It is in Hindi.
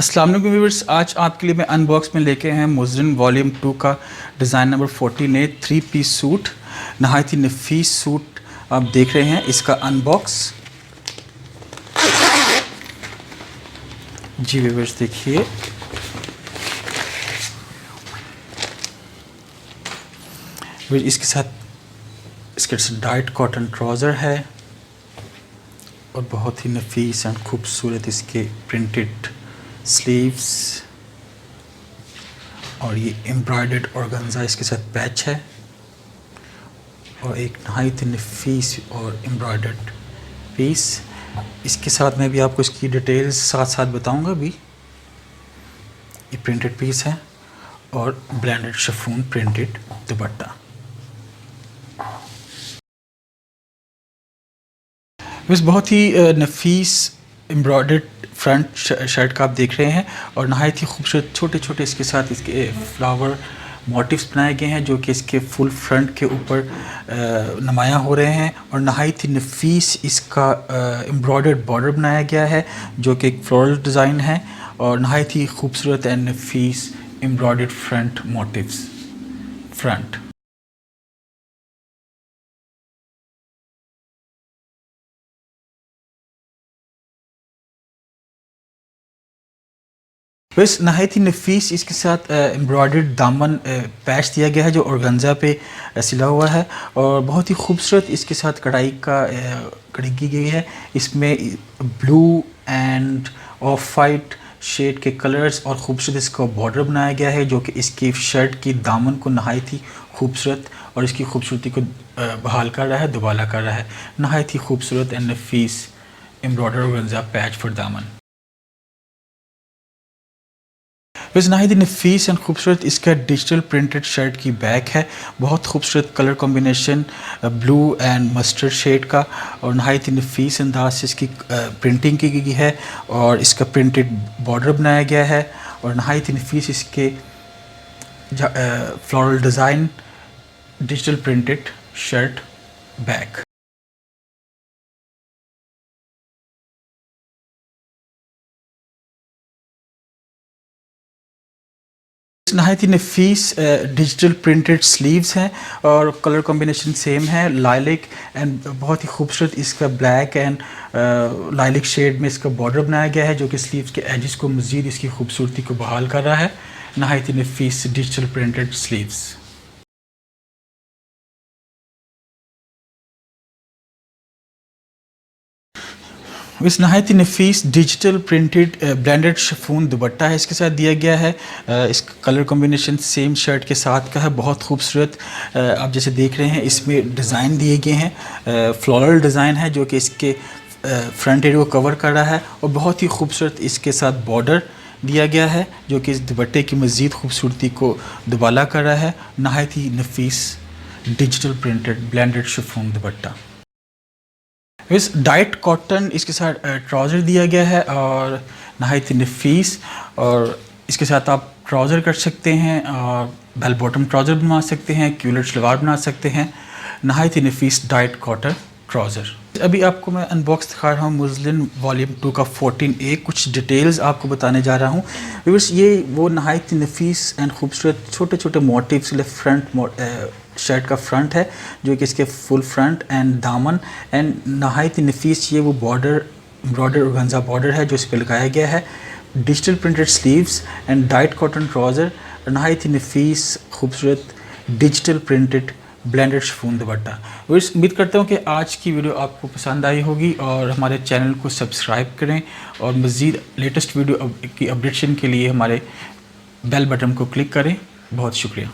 अस्सलाम वालेकुम व्यूअर्स, आज आपके लिए मैं अनबॉक्स में लेके हैं मुज़लिन वॉल्यूम 2 का design number 14A 3 piece suit. नहायत ही नफीस सूट आप देख रहे हैं। इसका अनबॉक्स जी व्यूअर्स देखिए, इसके साथ इसके डाइट कॉटन ट्राउज़र है और बहुत ही नफीस एंड खूबसूरत इसके प्रिंटेड स्लीव्स और ये एम्ब्रॉयडर्ड ऑर्गेन्जा इसके साथ पैच है और एक नहायत नफीस और एम्ब्रॉयडर्ड पीस। इसके साथ मैं भी आपको इसकी डिटेल्स साथ साथ बताऊंगा। भी ये प्रिंटेड पीस है और ब्लेंडेड शिफॉन प्रिंटेड दुपट्टा। बस बहुत ही नफीस एम्ब्रॉयडर्ड फ्रंट शर्ट का आप देख रहे हैं और नहायत ही खूबसूरत छोटे छोटे इसके साथ इसके फ्लावर मोटिव्स बनाए गए हैं जो कि इसके फुल फ्रंट के ऊपर नुमायाँ हो रहे हैं और नहायत ही नफीस इसका एम्ब्रॉयडर्ड बॉर्डर बनाया गया है जो कि एक फ्लोरल डिज़ाइन है और नहायत ही खूबसूरत एंड नफीस एम्ब्रॉयडर्ड फ्रंट मोटिव्स फ्रंट। बस नहायत ही नफीस इसके साथ एम्ब्रॉयडर्ड दामन पैच दिया गया है जो ऑर्गेन्जा पे सिला हुआ है और बहुत ही खूबसूरत इसके साथ कढ़ाई की गई है। इसमें blue and off white shade के कलर्स और ख़ूबसूरत इसका बॉर्डर बनाया गया है जो कि इसकी शर्ट की दामन को नहायत ही खूबसूरत और इसकी खूबसूरती को बहाल कर रहा है, दुबाला कर रहा है। नहायत ही खूबसूरत एंड नफीस एम्ब्रॉयडर्ड ऑर्गेन्जा पैच फॉर दामन। वैसे नहायत ही नफीस एंड खूबसूरत इसका डिजिटल प्रिंटेड शर्ट की बैक है। बहुत खूबसूरत colour combination blue and mustard shade का और नहायत ही नफीस अंदाज से इसकी प्रिंटिंग की गई है और इसका प्रिंटेड बॉर्डर बनाया गया है और नहायत ही नफीस इसके floral design digital printed shirt back. नहायत ही नफीस डिजिटल प्रिंटेड स्लीव्स हैं और कलर कॉम्बिनेशन सेम है लाइलिक एंड बहुत ही खूबसूरत इसका ब्लैक एंड लाइलिक शेड में इसका बॉर्डर बनाया गया है जो कि स्लीव्स के एजेस को मज़ीद इसकी खूबसूरती को बहाल कर रहा है। नहायत ही नफीस डिजिटल प्रिंटेड स्लीव्स। इस नहायत ही नफीस digital printed blended chiffon dupatta है इसके साथ दिया गया है। इसका कलर कॉम्बिनेशन सेम शर्ट के साथ का है, बहुत खूबसूरत। आप जैसे देख रहे हैं इसमें डिज़ाइन दिए गए हैं, फ्लोरल डिज़ाइन है जो कि इसके फ्रंट एरिया को कवर कर रहा है और बहुत ही खूबसूरत इसके साथ बॉर्डर दिया गया है जो कि इस दुपट्टे की मज़ीद खूबसूरती को दुबाला कर रहा है। नहायत ही नफीस digital printed blended chiffon dupatta. इस डाइट कॉटन इसके साथ ट्राउज़र दिया गया है और नहायत ही नफीस और इसके साथ आप ट्राउज़र कर सकते हैं और बेल बॉटम ट्राउज़र बना सकते हैं, क्यूलर शलवार बना सकते हैं। नहायत ही नफीस डाइट कॉटन ट्राउज़र। अभी आपको मैं अनबॉक्स दिखा रहा हूँ मुज़लिन वॉल्यूम 2 का 14A। कुछ डिटेल्स आपको बताने जा रहा हूँ व्यूअर्स। ये वो नहायत ही नफीस एंड खूबसूरत छोटे छोटे मोटिव्स के लिए फ्रंट शर्ट का फ्रंट है जो कि इसके फुल फ्रंट एंड दामन एंड नहायत ही नफीस ये वो बॉर्डर एम्ब्रॉयडर्ड ऑर्गेन्जा बॉर्डर है जो इस पर लगाया गया है। Digital printed sleeves and diet cotton trouser, नहायत ही नफीस खूबसूरत डिजिटल प्रिंटेड ब्लेंडेड शिफॉन दुपट्टा। उम्मीद करता हूँ कि आज की वीडियो आपको पसंद आई होगी और हमारे चैनल को सब्सक्राइब करें और मज़ीद लेटेस्ट वीडियो की अपडेशन के लिए हमारे बेल बटन को क्लिक करें। बहुत शुक्रिया।